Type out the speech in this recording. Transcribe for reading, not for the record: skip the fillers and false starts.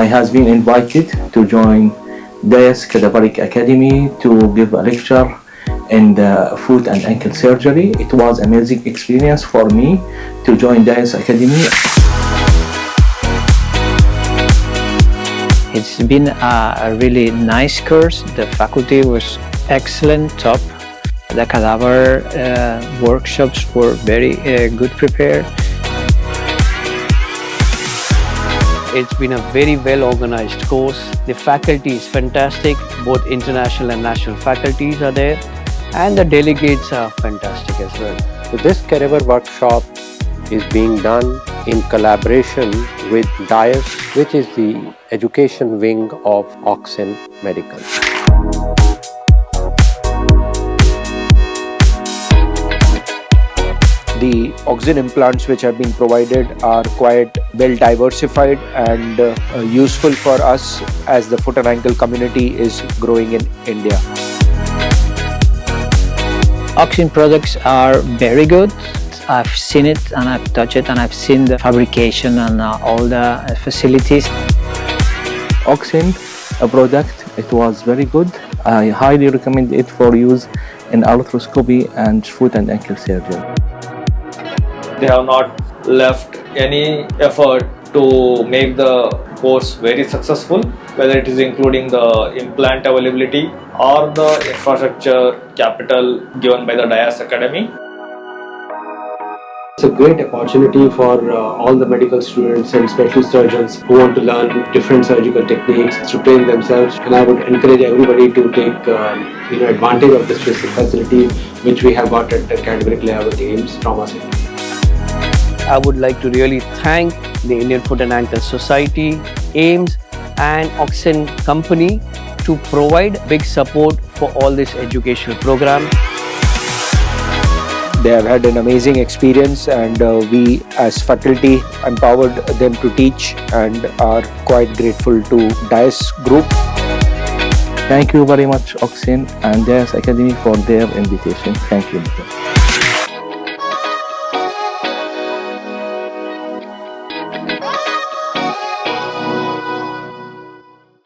I has been invited to join DAIS Cadaveric Academy to give a lecture in the foot and ankle surgery. It was an amazing experience for me to join DAIS Academy. It's been a really nice course. The faculty was excellent, top. The cadaver workshops were very good prepared. It's been a very well organized course. The faculty is fantastic. Both international and national faculties are there, and the delegates are fantastic as well. So this Cadaver workshop is being done in collaboration with DAIS, which is the education wing of Auxein Medical. The Auxein implants which have been provided are quite well diversified and useful for us as the foot and ankle community is growing in India. Auxein products are very good. I've seen it and I've touched it and I've seen the fabrication and all the facilities. Auxein product, it was very good. I highly recommend it for use in arthroscopy and foot and ankle surgery. They have not left any effort to make the course very successful, whether it is including the implant availability or the infrastructure capital given by the DAIS Academy. It's a great opportunity for all the medical students and specialist surgeons who want to learn different surgical techniques to train themselves, and I would encourage everybody to take advantage of this facility which we have got at the Cadaveric lab at the AIIMS Trauma Center. I would like to really thank the Indian Foot and Ankle Society, AIIMS and Auxein Company to provide big support for all this educational program. They have had an amazing experience, and we as faculty empowered them to teach and are quite grateful to DAIS Group. Thank you very much, Auxein and DAIS Academy, for their invitation. Thank you.